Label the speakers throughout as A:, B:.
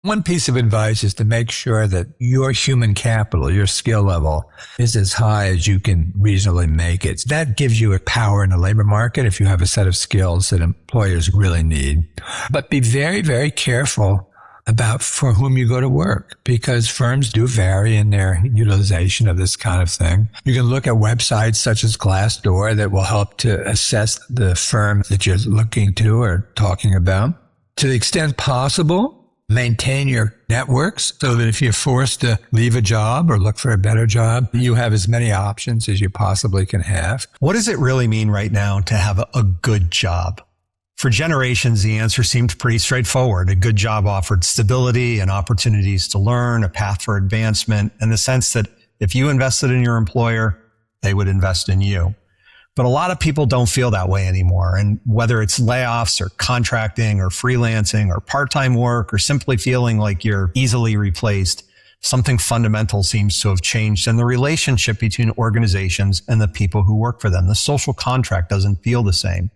A: One piece of advice is to make sure that your human capital, your skill level, is as high as you can reasonably make it. That gives you a power in the labor market if you have a set of skills that employers really need. But be very, very careful about for whom you go to work, because firms do vary in their utilization of this kind of thing. You can look at websites such as Glassdoor that will help to assess the firm that you're looking to or talking about. To the extent possible, maintain your networks so that if you're forced to leave a job or look for a better job, you have as many options as you possibly can have.
B: What does it really mean right now to have a good job? For generations, the answer seemed pretty straightforward. A good job offered stability and opportunities to learn, a path for advancement, and the sense that if you invested in your employer, they would invest in you. But a lot of people don't feel that way anymore. And whether it's layoffs or contracting or freelancing or part-time work or simply feeling like you're easily replaced, something fundamental seems to have changed in the relationship between organizations and the people who work for them. The social contract doesn't feel the same.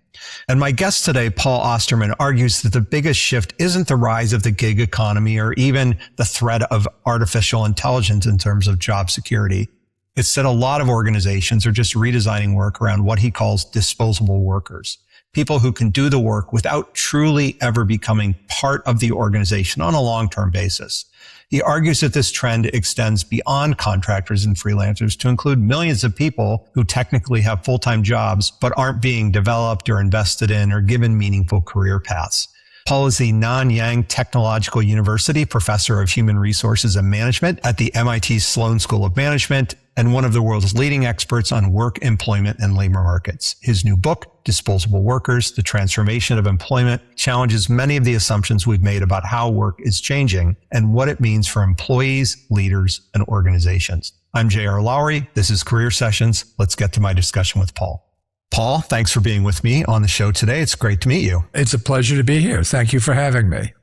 B: And my guest today, Paul Osterman, argues that the biggest shift isn't the rise of the gig economy or even the threat of artificial intelligence in terms of job security. It's that a lot of organizations are just redesigning work around what he calls disposable workers, people who can do the work without truly ever becoming part of the organization on a long-term basis. He argues that this trend extends beyond contractors and freelancers to include millions of people who technically have full-time jobs but aren't being developed or invested in or given meaningful career paths. Paul is the Nanyang Technological University Professor of Human Resources and Management at the MIT Sloan School of Management and one of the world's leading experts on work, employment, and labor markets. His new book, Disposable Workers, The Transformation of Employment, challenges many of the assumptions we've made about how work is changing and what it means for employees, leaders, and organizations. I'm J.R. Lowry. This is Career Sessions. Let's get to my discussion with Paul. Paul, thanks for being with me on the show today. It's great to meet you.
A: It's a pleasure to be here. Thank you for having me.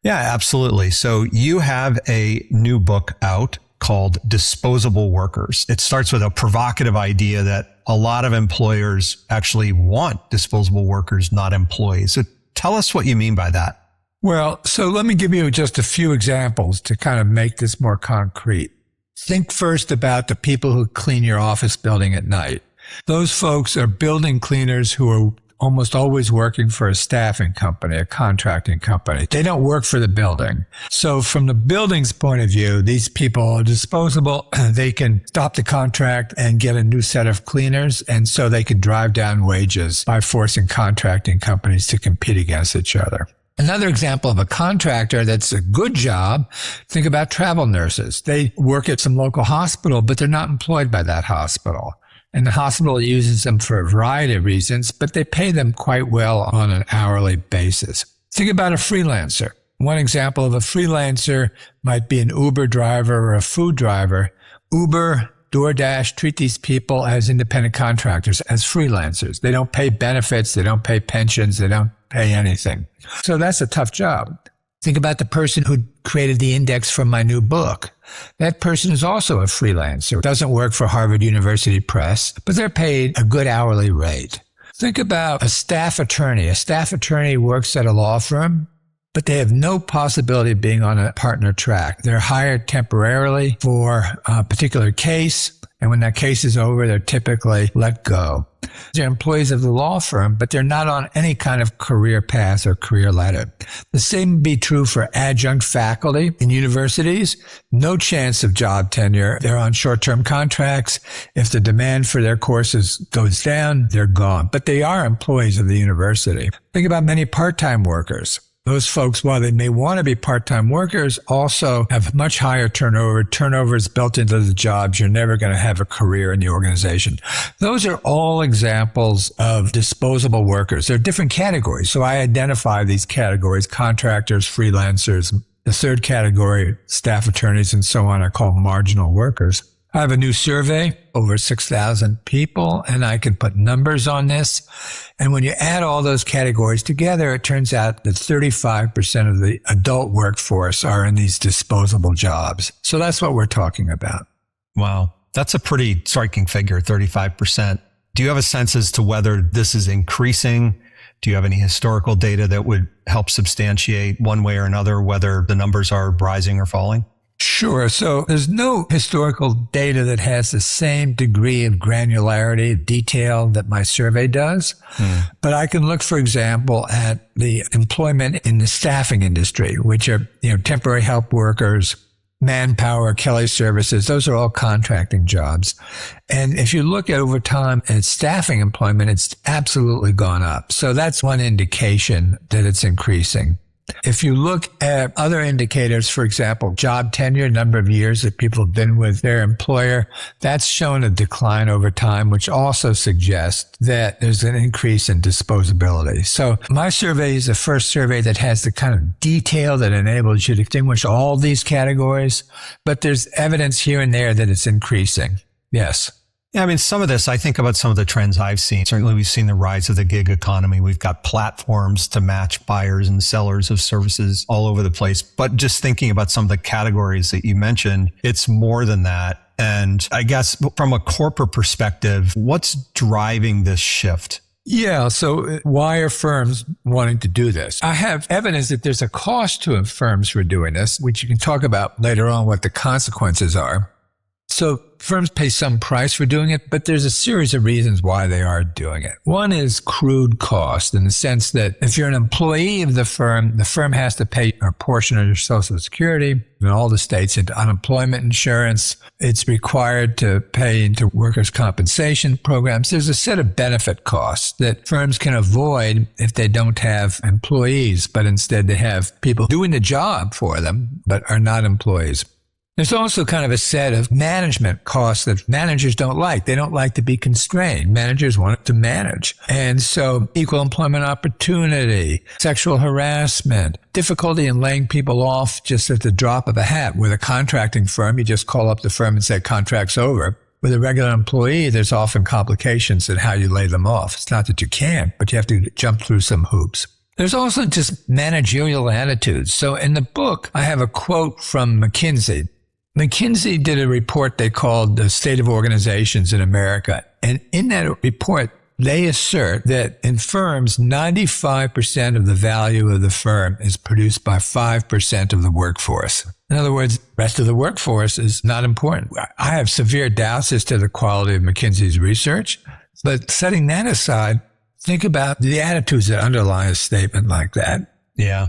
B: Yeah, absolutely. So you have a new book out called Disposable Workers. It starts with a provocative idea that a lot of employers actually want disposable workers, not employees. So tell us what you mean by that.
A: Well, so let me give you just a few examples to kind of make this more concrete. Think first about the people who clean your office building at night. Those folks are building cleaners who are almost always working for a staffing company, a contracting company. They don't work for the building. So from the building's point of view, these people are disposable. They can stop the contract and get a new set of cleaners. And so they can drive down wages by forcing contracting companies to compete against each other. Another example of a contractor that's a good job, think about travel nurses. They work at some local hospital, but they're not employed by that hospital. And the hospital uses them for a variety of reasons, but they pay them quite well on an hourly basis. Think about a freelancer. One example of a freelancer might be an Uber driver or a food driver. Uber, DoorDash treat these people as independent contractors, as freelancers. They don't pay benefits, they don't pay pensions, they don't pay anything. So that's a tough job. Think about the person who created the index for my new book. That person is also a freelancer, doesn't work for Harvard University Press, but they're paid a good hourly rate. Think about a staff attorney. A staff attorney works at a law firm, but they have no possibility of being on a partner track. They're hired temporarily for a particular case, and when that case is over, they're typically let go. They're employees of the law firm, but they're not on any kind of career path or career ladder. The same would be true for adjunct faculty in universities. No chance of job tenure. They're on short-term contracts. If the demand for their courses goes down, they're gone. But they are employees of the university. Think about many part-time workers. Those folks, while they may want to be part-time workers, also have much higher turnover. Turnover is built into the jobs. You're never going to have a career in the organization. Those are all examples of disposable workers. They're different categories. So I identify these categories: contractors, freelancers. The third category, staff attorneys, and so on, are called marginal workers. I have a new survey, over 6,000 people, and I can put numbers on this. And when you add all those categories together, it turns out that 35% of the adult workforce are in these disposable jobs. So that's what we're talking about.
B: Wow. That's a pretty striking figure, 35%. Do you have a sense as to whether this is increasing Do you have any historical data that would help substantiate one way or another whether the numbers are rising or falling?
A: Sure. So there's no historical data that has the same degree of granularity, detail that my survey does. But I can look, for example, at the employment in the staffing industry, which are, temporary help workers, manpower, Kelly services. Those are all contracting jobs. And if you look at over time at staffing employment, it's absolutely gone up. So that's one indication that it's increasing. If you look at other indicators, for example, job tenure, number of years that people have been with their employer, that's shown a decline over time, which also suggests that there's an increase in disposability. So my survey is the first survey that has the kind of detail that enables you to distinguish all these categories, but there's evidence here and there that it's increasing. Yes.
B: Yeah, I mean, some of this, I think about some of the trends I've seen. Certainly, we've seen the rise of the gig economy. We've got platforms to match buyers and sellers of services all over the place. But just thinking about some of the categories that you mentioned, it's more than that. And I guess from a corporate perspective, what's driving this shift?
A: Yeah. So why are firms wanting to do this? I have evidence that there's a cost to firms for doing this, which you can talk about later on what the consequences are. So firms pay some price for doing it, but there's a series of reasons why they are doing it. One is crude cost in the sense that if you're an employee of the firm has to pay a portion of your Social Security in all the states into unemployment insurance. It's required to pay into workers' compensation programs. There's a set of benefit costs that firms can avoid if they don't have employees, but instead they have people doing the job for them, but are not employees. There's also kind of a set of management costs that managers don't like. They don't like to be constrained. Managers want to manage. And so equal employment opportunity, sexual harassment, difficulty in laying people off just at the drop of a hat. With a contracting firm, you just call up the firm and say, contract's over. With a regular employee, there's often complications in how you lay them off. It's not that you can't, but you have to jump through some hoops. There's also just managerial attitudes. So in the book, I have a quote from McKinsey. McKinsey did a report they called The State of Organizations in America. And in that report, they assert that in firms, 95% of the value of the firm is produced by 5% of the workforce. In other words, the rest of the workforce is not important. I have severe doubts as to the quality of McKinsey's research. But setting that aside, think about the attitudes that underlie a statement like that.
B: Yeah.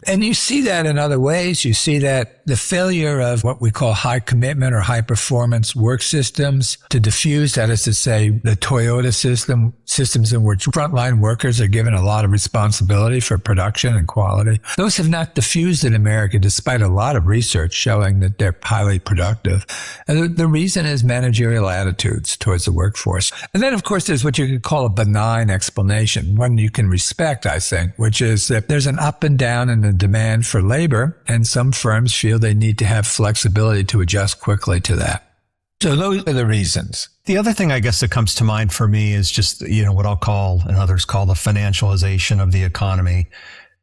A: And you see that in other ways. You see that the failure of what we call high commitment or high performance work systems to diffuse, that is to say, the Toyota systems in which frontline workers are given a lot of responsibility for production and quality. Those have not diffused in America, despite a lot of research showing that they're highly productive. And the reason is managerial attitudes towards the workforce. And then, of course, there's what you could call a benign explanation, one you can respect, I think, which is that there's an up and down in the demand for labor, and some firms feel they need to have flexibility to adjust quickly to that. So those are the reasons.
B: The other thing I guess that comes to mind for me is just, what I'll call and others call the financialization of the economy.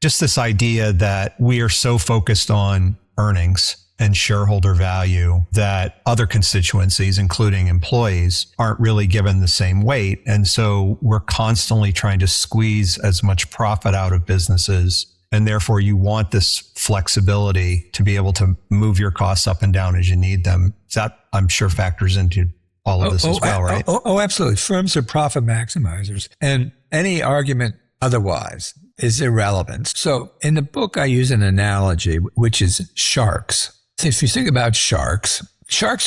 B: Just this idea that we are so focused on earnings and shareholder value that other constituencies, including employees, aren't really given the same weight. And so we're constantly trying to squeeze as much profit out of businesses. And therefore, you want this flexibility to be able to move your costs up and down as you need them. That, I'm sure, factors into all of this as well, right?
A: Absolutely. Firms are profit maximizers. And any argument otherwise is irrelevant. So in the book, I use an analogy, which is sharks. If you think about sharks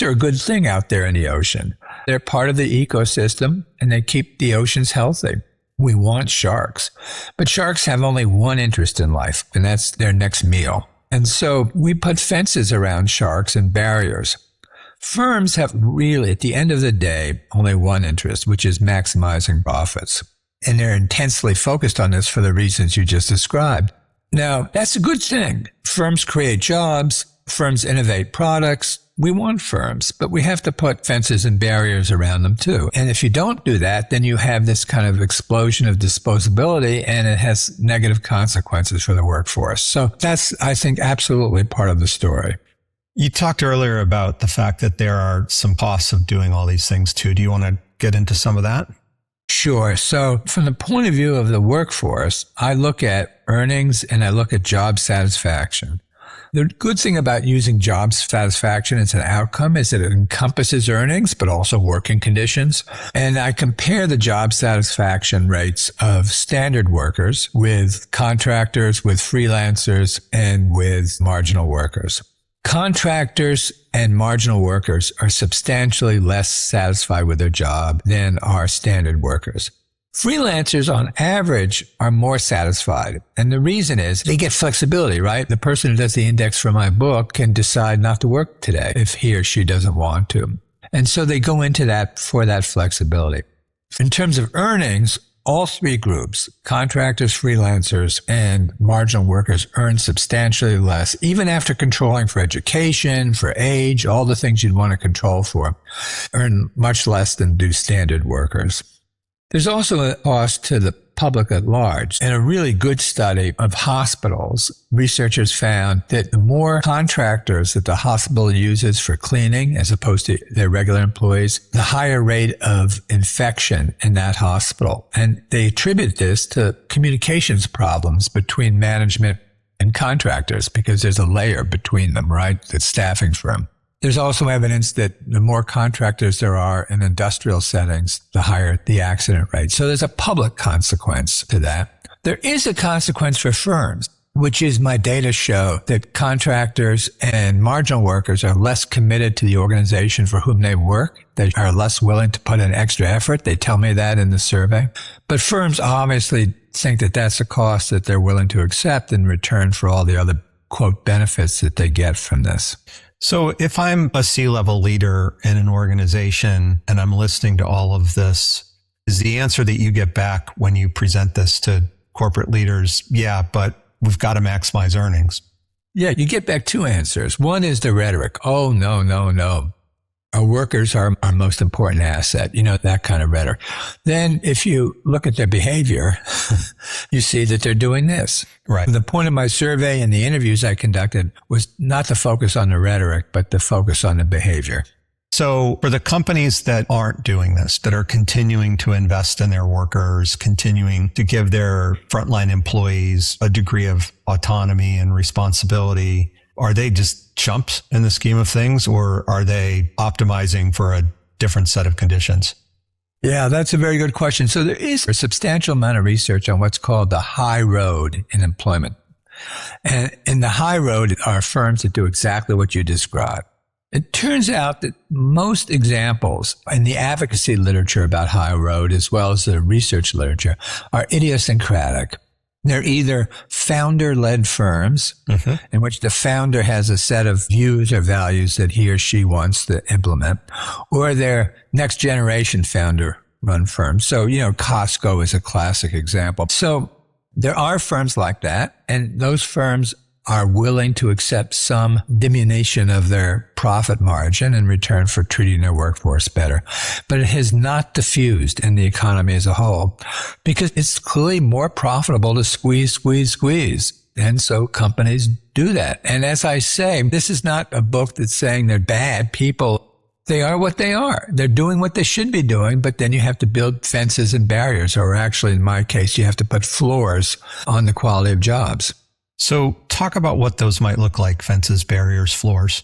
A: are a good thing out there in the ocean. They're part of the ecosystem, and they keep the oceans healthy. We want sharks. But sharks have only one interest in life, and that's their next meal. And so we put fences around sharks and barriers. Firms have really, at the end of the day, only one interest, which is maximizing profits. And they're intensely focused on this for the reasons you just described. Now, that's a good thing. Firms create jobs. Firms innovate products. We want firms, but we have to put fences and barriers around them too. And if you don't do that, then you have this kind of explosion of disposability, and it has negative consequences for the workforce. So that's, I think, absolutely part of the story.
B: You talked earlier about the fact that there are some costs of doing all these things too. Do you want to get into some of that?
A: Sure. So from the point of view of the workforce, I look at earnings and I look at job satisfaction. The good thing about using job satisfaction as an outcome is that it encompasses earnings, but also working conditions. And I compare the job satisfaction rates of standard workers with contractors, with freelancers, and with marginal workers. Contractors and marginal workers are substantially less satisfied with their job than are standard workers. Freelancers on average are more satisfied. And the reason is they get flexibility, right? The person who does the index for my book can decide not to work today if he or she doesn't want to. And so they go into that for that flexibility. In terms of earnings, all three groups, contractors, freelancers, and marginal workers, earn substantially less, even after controlling for education, for age, all the things you'd want to control for, earn much less than do standard workers. There's also a cost to the public at large. In a really good study of hospitals, researchers found that the more contractors that the hospital uses for cleaning as opposed to their regular employees, the higher rate of infection in that hospital. And they attribute this to communications problems between management and contractors because there's a layer between them, right? The staffing firm. There's also evidence that the more contractors there are in industrial settings, the higher the accident rate. So there's a public consequence to that. There is a consequence for firms, which is my data show that contractors and marginal workers are less committed to the organization for whom they work. They are less willing to put in extra effort. They tell me that in the survey. But firms obviously think that that's a cost that they're willing to accept in return for all the other, quote, benefits that they get from this.
B: So if I'm a C-level leader in an organization and I'm listening to all of this, is the answer that you get back when you present this to corporate leaders, yeah, but we've got to maximize earnings?
A: Yeah, you get back two answers. One is the rhetoric. Oh, no, no, no. Our workers are our most important asset. You know, that kind of rhetoric. Then if you look at their behavior, you see that they're doing this.
B: Right.
A: The point of my survey and the interviews I conducted was not to focus on the rhetoric, but to focus on the behavior.
B: So for the companies that aren't doing this, that are continuing to invest in their workers, continuing to give their frontline employees a degree of autonomy and responsibility, are they just chumps in the scheme of things, or are they optimizing for a different set of conditions?
A: Yeah, that's a very good question. So there is a substantial amount of research on what's called the high road in employment. And in the high road are firms that do exactly what you described. It turns out that most examples in the advocacy literature about high road, as well as the research literature, are idiosyncratic. They're either founder-led firms in which the founder has a set of views or values that he or she wants to implement, or they're next-generation founder-run firms. So, you know, Costco is a classic example. So there are firms like that, and those firms are willing to accept some diminution of their profit margin in return for treating their workforce better. But it has not diffused in the economy as a whole because it's clearly more profitable to squeeze. And so companies do that. And as I say, this is not a book that's saying they're bad people. They are what they are. They're doing what they should be doing, but then you have to build fences and barriers, or actually in my case, you have to put floors on the quality of jobs.
B: So talk about what those might look like, fences, barriers, floors.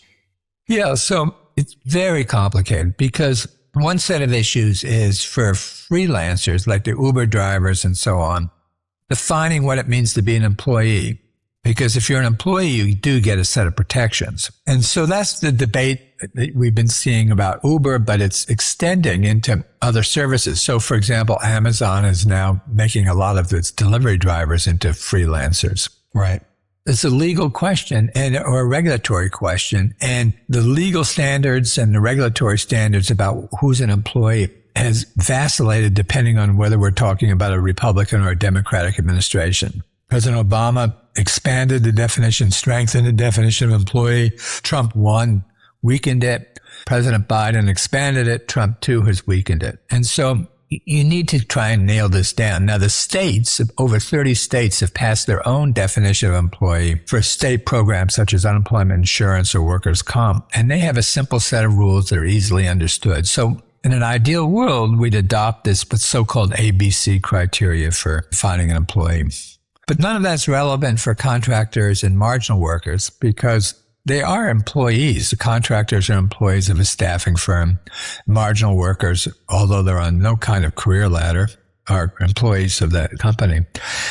A: Yeah, so it's very complicated because one set of issues is for freelancers like the Uber drivers and so on, defining what it means to be an employee. Because if you're an employee, you do get a set of protections. And so that's the debate that we've been seeing about Uber, but it's extending into other services. So for example, Amazon is now making a lot of its delivery drivers into freelancers.
B: Right.
A: It's a legal question or a regulatory question. And the legal standards and the regulatory standards about who's an employee has vacillated depending on whether we're talking about a Republican or a Democratic administration. President Obama expanded the definition, strengthened the definition of employee. Trump 1 weakened it. President Biden expanded it. Trump 2 has weakened it. And so you need to try and nail this down. Now, the states, over 30 states, have passed their own definition of employee for state programs such as unemployment insurance or workers' comp, and they have a simple set of rules that are easily understood. So in an ideal world, we'd adopt this so-called ABC criteria for finding an employee. But none of that's relevant for contractors and marginal workers because they are employees. The contractors are employees of a staffing firm. Marginal workers, although they're on no kind of career ladder, are employees of that company.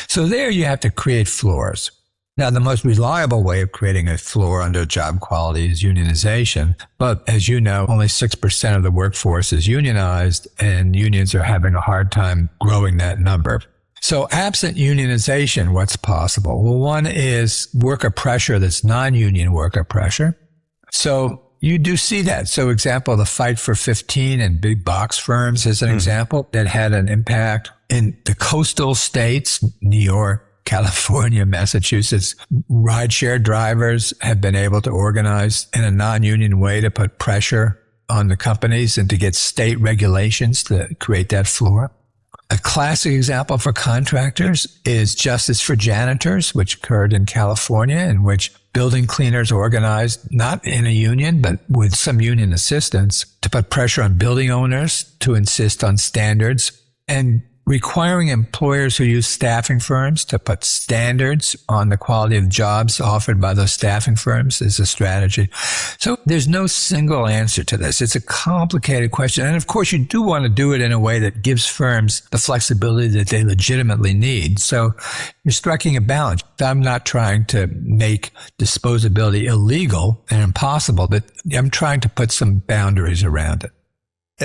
A: So there you have to create floors. Now, the most reliable way of creating a floor under job quality is unionization. But as you know, only 6% of the workforce is unionized, and unions are having a hard time growing that number. So absent unionization, what's possible? Well, one is worker pressure that's non-union worker pressure. So you do see that. So example, the Fight for 15 and big box firms is an example that had an impact in the coastal states, New York, California, Massachusetts. Rideshare drivers have been able to organize in a non-union way to put pressure on the companies and to get state regulations to create that floor. A classic example for contractors is Justice for Janitors, which occurred in California, in which building cleaners organized, not in a union, but with some union assistance, to put pressure on building owners to insist on standards and requiring employers who use staffing firms to put standards on the quality of jobs offered by those staffing firms is a strategy. So there's no single answer to this. It's a complicated question. And of course, you do want to do it in a way that gives firms the flexibility that they legitimately need. So you're striking a balance. I'm not trying to make disposability illegal and impossible, but I'm trying to put some boundaries around it.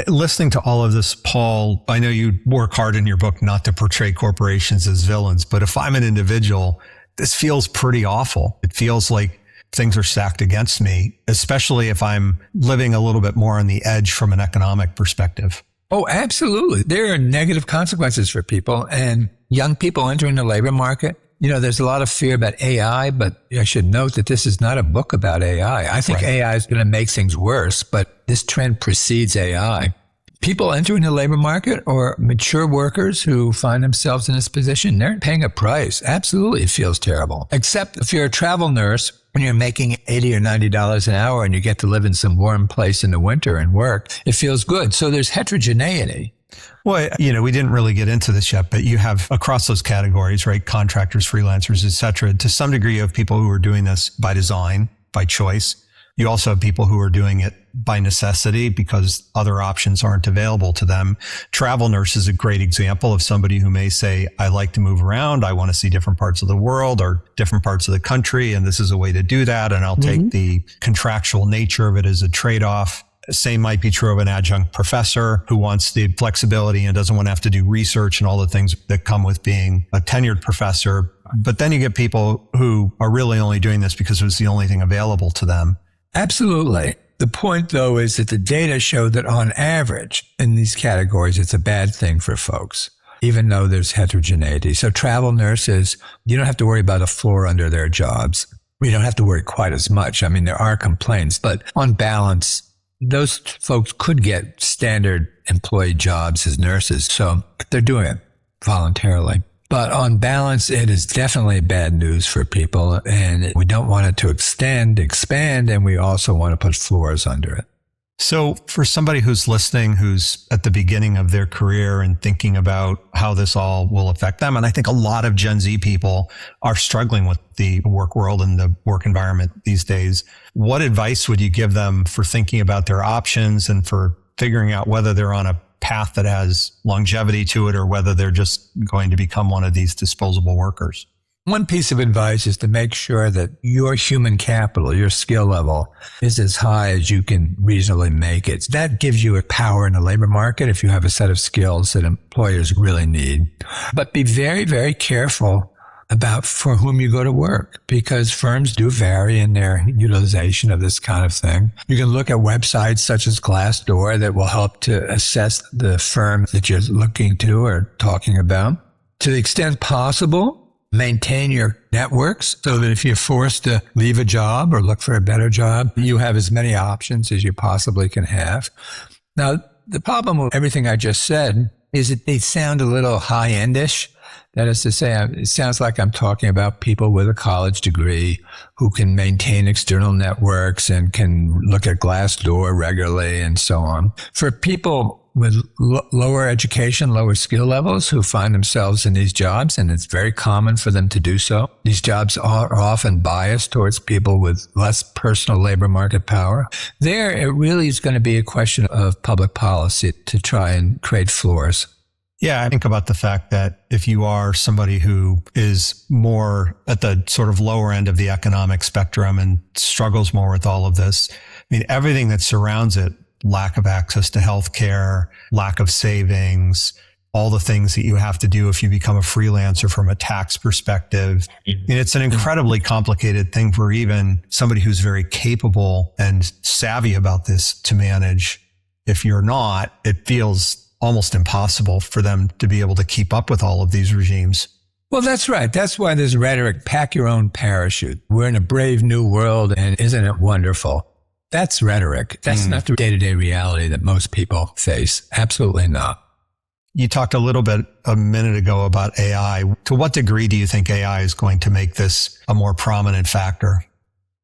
B: Listening to all of this, Paul, I know you work hard in your book not to portray corporations as villains, but if I'm an individual, this feels pretty awful. It feels like things are stacked against me, especially if I'm living a little bit more on the edge from an economic perspective.
A: Oh, absolutely. There are negative consequences for people and young people entering the labor market. You know, there's a lot of fear about AI, but I should note that this is not a book about AI. I think AI is going to make things worse, but this trend precedes AI. People entering the labor market or mature workers who find themselves in this position, they're paying a price. Absolutely, it feels terrible. Except if you're a travel nurse and you're making $80 or $90 an hour and you get to live in some warm place in the winter and work, it feels good. So there's heterogeneity.
B: Well, you know, we didn't really get into this yet, but you have across those categories, right? Contractors, freelancers, et cetera. To some degree, you have people who are doing this by design, by choice. You also have people who are doing it by necessity because other options aren't available to them. Travel nurse is a great example of somebody who may say, I like to move around. I want to see different parts of the world or different parts of the country. And this is a way to do that. And I'll take the contractual nature of it as a trade-off. Same might be true of an adjunct professor who wants the flexibility and doesn't want to have to do research and all the things that come with being a tenured professor. But then you get people who are really only doing this because it was the only thing available to them.
A: Absolutely. The point, though, is that the data show that on average in these categories, it's a bad thing for folks, even though there's heterogeneity. So travel nurses, you don't have to worry about a floor under their jobs. We don't have to worry quite as much. I mean, there are complaints, but on balance, those folks could get standard employee jobs as nurses. So they're doing it voluntarily. But on balance, it is definitely bad news for people. And we don't want it to expand, and we also want to put floors under it.
B: So for somebody who's listening, who's at the beginning of their career and thinking about how this all will affect them, and I think a lot of Gen Z people are struggling with the work world and the work environment these days, what advice would you give them for thinking about their options and for figuring out whether they're on a path that has longevity to it or whether they're just going to become one of these disposable workers?
A: One piece of advice is to make sure that your human capital, your skill level, is as high as you can reasonably make it. That gives you a power in the labor market if you have a set of skills that employers really need. But be very, very careful about for whom you go to work, because firms do vary in their utilization of this kind of thing. You can look at websites such as Glassdoor that will help to assess the firm that you're looking to or talking about. To the extent possible, maintain your networks so that if you're forced to leave a job or look for a better job, you have as many options as you possibly can have. Now, the problem with everything I just said is that they sound a little high-endish. That is to say, it sounds like I'm talking about people with a college degree who can maintain external networks and can look at Glassdoor regularly and so on. For people with lower education, lower skill levels who find themselves in these jobs, and it's very common for them to do so. These jobs are often biased towards people with less personal labor market power. There, it really is going to be a question of public policy to try and create floors.
B: Yeah, I think about the fact that if you are somebody who is more at the sort of lower end of the economic spectrum and struggles more with all of this, I mean, everything that surrounds it, lack of access to healthcare, lack of savings, all the things that you have to do if you become a freelancer from a tax perspective. I mean, it's an incredibly complicated thing for even somebody who's very capable and savvy about this to manage. If you're not, it feels almost impossible for them to be able to keep up with all of these regimes.
A: Well, that's right. That's why there's rhetoric, pack your own parachute. We're in a brave new world, and isn't it wonderful? That's rhetoric. That's not the day-to-day reality that most people face. Absolutely not.
B: You talked a little bit a minute ago about AI. To what degree do you think AI is going to make this a more prominent factor?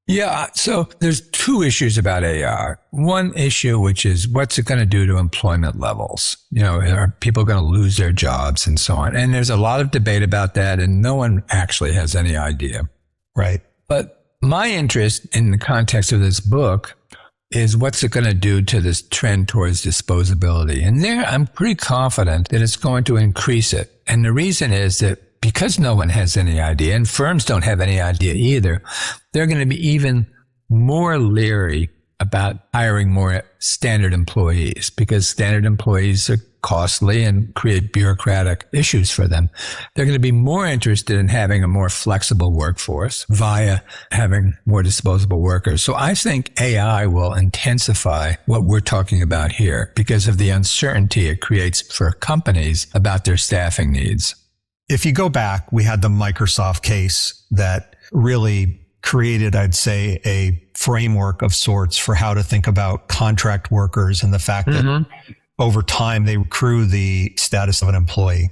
A: Yeah, so there's two issues about AI. One issue, which is what's it going to do to employment levels? You know, are people going to lose their jobs and so on? And there's a lot of debate about that, and no one actually has any idea.
B: Right.
A: But my interest in the context of this book is what's it going to do to this trend towards disposability? And there, I'm pretty confident that it's going to increase it. And the reason is that because no one has any idea, and firms don't have any idea either, they're going to be even more leery about hiring more standard employees, because standard employees are costly and create bureaucratic issues for them. They're going to be more interested in having a more flexible workforce via having more disposable workers. So I think AI will intensify what we're talking about here because of the uncertainty it creates for companies about their staffing needs.
B: If you go back, we had the Microsoft case that really created, I'd say, a framework of sorts for how to think about contract workers and the fact that over time they accrue the status of an employee.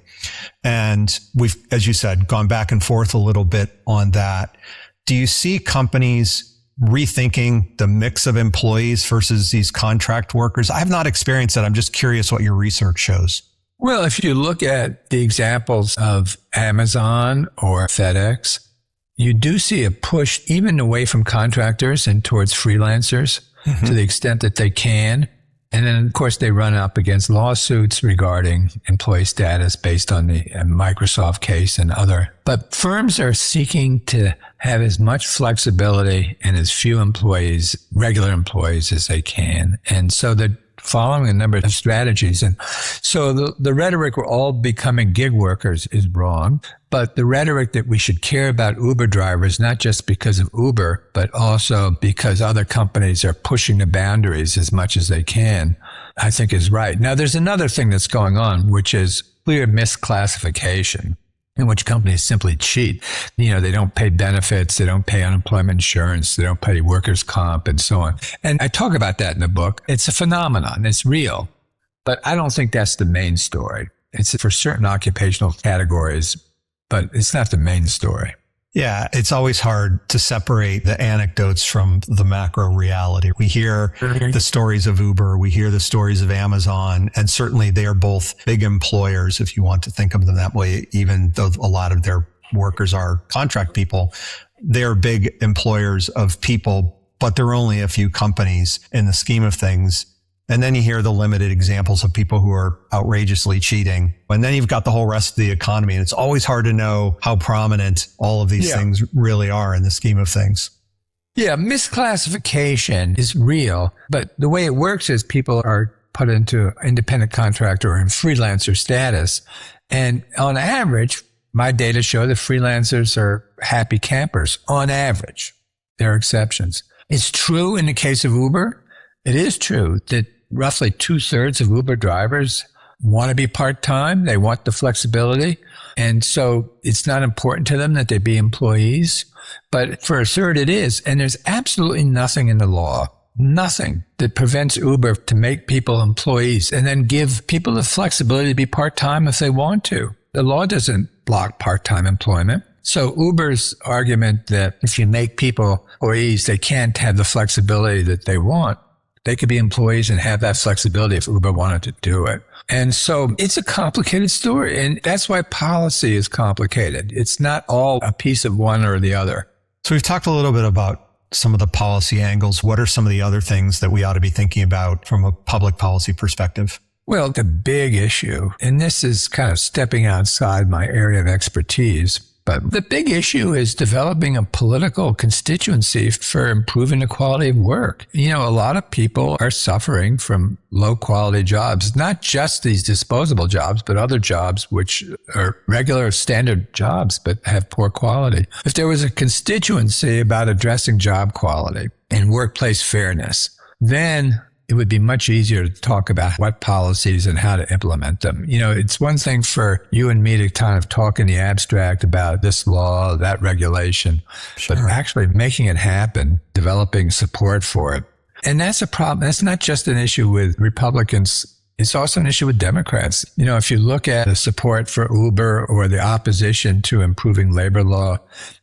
B: And we've, as you said, gone back and forth a little bit on that. Do you see companies rethinking the mix of employees versus these contract workers? I have not experienced that. I'm just curious what your research shows.
A: Well, if you look at the examples of Amazon or FedEx, you do see a push even away from contractors and towards freelancers to the extent that they can. And then, of course, they run up against lawsuits regarding employee status based on the Microsoft case and other. But firms are seeking to have as much flexibility and as few employees, regular employees, as they can. And so they're following a number of strategies. And so the rhetoric we're all becoming gig workers is wrong. But the rhetoric that we should care about Uber drivers, not just because of Uber, but also because other companies are pushing the boundaries as much as they can, I think is right. Now, there's another thing that's going on, which is clear misclassification, in which companies simply cheat. You know, they don't pay benefits, they don't pay unemployment insurance, they don't pay workers' comp, and so on. And I talk about that in the book. It's a phenomenon. It's real. But I don't think that's the main story. It's for certain occupational categories, but it's not the main story.
B: Yeah, it's always hard to separate the anecdotes from the macro reality. We hear the stories of Uber, we hear the stories of Amazon, and certainly they are both big employers, if you want to think of them that way, even though a lot of their workers are contract people. They're big employers of people, but there are only a few companies in the scheme of things. And then you hear the limited examples of people who are outrageously cheating. And then you've got the whole rest of the economy. And it's always hard to know how prominent all of these things really are in the scheme of things.
A: Yeah, misclassification is real. But the way it works is people are put into independent contractor and freelancer status. And on average, my data show that freelancers are happy campers. On average, there are exceptions. It's true in the case of Uber. It is true that roughly 2/3 of Uber drivers want to be part-time. They want the flexibility. And so it's not important to them that they be employees. But for a third, it is. And there's absolutely nothing in the law, nothing that prevents Uber to make people employees and then give people the flexibility to be part-time if they want to. The law doesn't block part-time employment. So Uber's argument that if you make people employees, they can't have the flexibility that they want, They could be employees and have that flexibility if Uber wanted to do it. And so it's a complicated story. And that's why policy is complicated. It's not all a piece of one or the other.
B: So we've talked a little bit about some of the policy angles. What are some of the other things that we ought to be thinking about from a public policy perspective?
A: Well, the big issue, and this is kind of stepping outside my area of expertise, but the big issue is developing a political constituency for improving the quality of work. A lot of people are suffering from low quality jobs, not just these disposable jobs, but other jobs which are regular standard jobs, but have poor quality. If there was a constituency about addressing job quality and workplace fairness, then it would be much easier to talk about what policies and how to implement them. It's one thing for you and me to kind of talk in the abstract about this law, that regulation,
B: Sure.
A: but actually making it happen, developing support for it. And that's a problem. That's not just an issue with Republicans. It's also an issue with Democrats. If you look at the support for Uber or the opposition to improving labor law,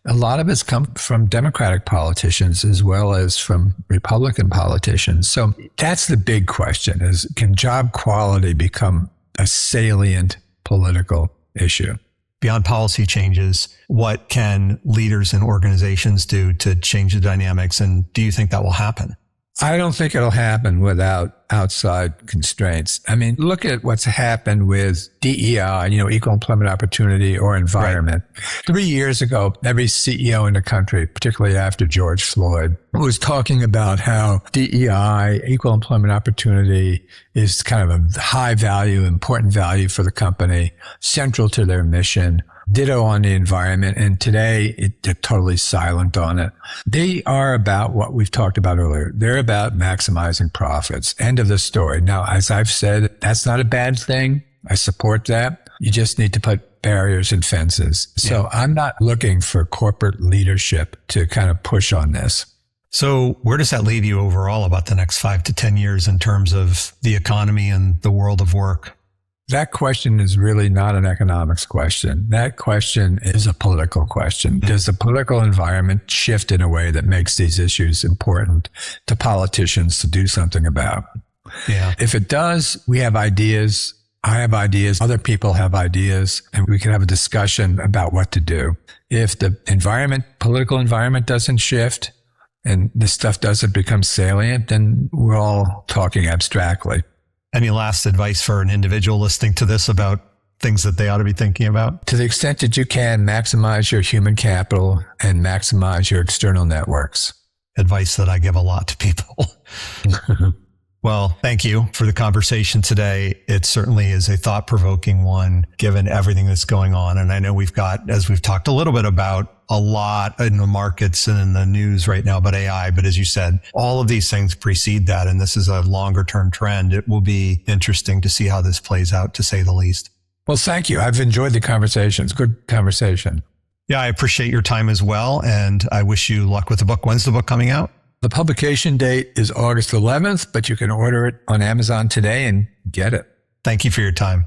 A: a lot of it's come from Democratic politicians as well as from Republican politicians. So that's the big question is, can job quality become a salient political issue?
B: Beyond policy changes, what can leaders and organizations do to change the dynamics? And do you think that will happen?
A: I don't think it'll happen without outside constraints. Look at what's happened with DEI, equal employment opportunity or environment. Right. 3 years ago, every CEO in the country, particularly after George Floyd, was talking about how DEI, equal employment opportunity, is kind of a high value, important value for the company, central to their mission. Ditto on the environment. And today they're totally silent on it. They are about what we've talked about earlier. They're about maximizing profits. End of the story. Now, as I've said, that's not a bad thing. I support that. You just need to put barriers and fences. So I'm not looking for corporate leadership to kind of push on this.
B: So where does that leave you overall about the next 5 to 10 years in terms of the economy and the world of work?
A: That question is really not an economics question. That question is a political question. Does the political environment shift in a way that makes these issues important to politicians to do something about?
B: Yeah.
A: If it does, we have ideas. I have ideas. Other people have ideas, and we can have a discussion about what to do. If the political environment doesn't shift and this stuff doesn't become salient, then we're all talking abstractly.
B: Any last advice for an individual listening to this about things that they ought to be thinking about?
A: To the extent that you can, maximize your human capital and maximize your external networks.
B: Advice that I give a lot to people. Well, thank you for the conversation today. It certainly is a thought-provoking one, given everything that's going on. And I know we've got, as we've talked a little bit about, a lot in the markets and in the news right now about AI. But as you said, all of these things precede that. And this is a longer-term trend. It will be interesting to see how this plays out, to say the least.
A: Well, thank you. I've enjoyed the conversation. It's a good conversation.
B: Yeah, I appreciate your time as well. And I wish you luck with the book. When's the book coming out?
A: The publication date is August 11th, but you can order it on Amazon today and get it.
B: Thank you for your time.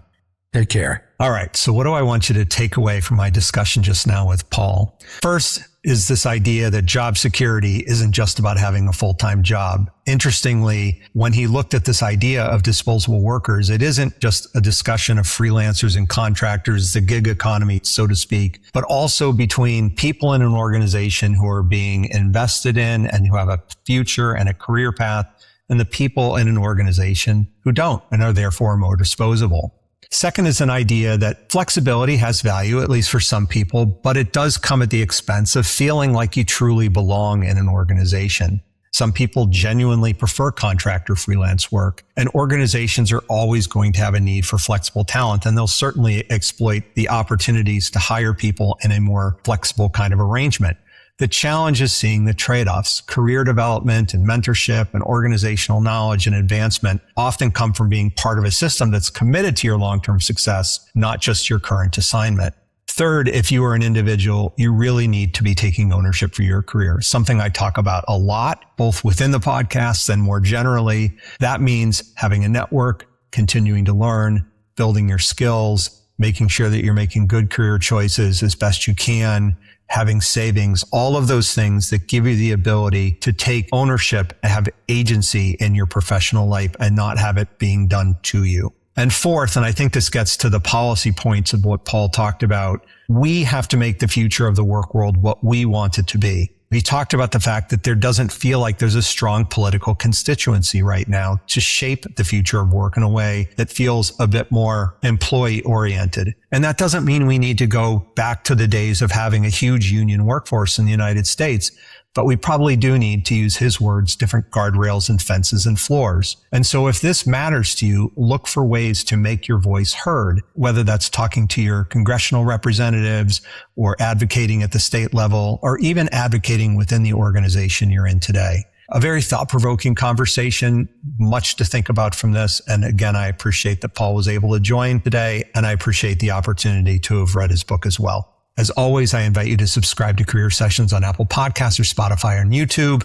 A: Take care.
B: All right. So what do I want you to take away from my discussion just now with Paul? First is this idea that job security isn't just about having a full-time job. Interestingly, when he looked at this idea of disposable workers, it isn't just a discussion of freelancers and contractors, the gig economy, so to speak, but also between people in an organization who are being invested in and who have a future and a career path, and the people in an organization who don't and are therefore more disposable. Second is an idea that flexibility has value, at least for some people, but it does come at the expense of feeling like you truly belong in an organization. Some people genuinely prefer contract or freelance work, and organizations are always going to have a need for flexible talent, and they'll certainly exploit the opportunities to hire people in a more flexible kind of arrangement. The challenge is seeing the trade-offs. Career development and mentorship and organizational knowledge and advancement often come from being part of a system that's committed to your long-term success, not just your current assignment. Third, if you are an individual, you really need to be taking ownership for your career, something I talk about a lot, both within the podcasts and more generally. That means having a network, continuing to learn, building your skills, making sure that you're making good career choices as best you can, having savings, all of those things that give you the ability to take ownership and have agency in your professional life and not have it being done to you. And fourth, and I think this gets to the policy points of what Paul talked about, we have to make the future of the work world what we want it to be. He talked about the fact that there doesn't feel like there's a strong political constituency right now to shape the future of work in a way that feels a bit more employee oriented. And that doesn't mean we need to go back to the days of having a huge union workforce in the United States, but we probably do need, to use his words, different guardrails and fences and floors. And so if this matters to you, look for ways to make your voice heard, whether that's talking to your congressional representatives or advocating at the state level or even advocating within the organization you're in today. A very thought-provoking conversation, much to think about from this. And again, I appreciate that Paul was able to join today, and I appreciate the opportunity to have read his book as well. As always, I invite you to subscribe to Career Sessions on Apple Podcasts or Spotify or YouTube.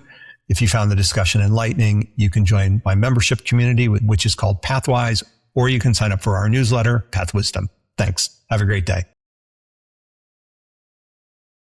B: If you found the discussion enlightening, you can join my membership community, which is called Pathwise, or you can sign up for our newsletter, Path Wisdom. Thanks. Have a great day.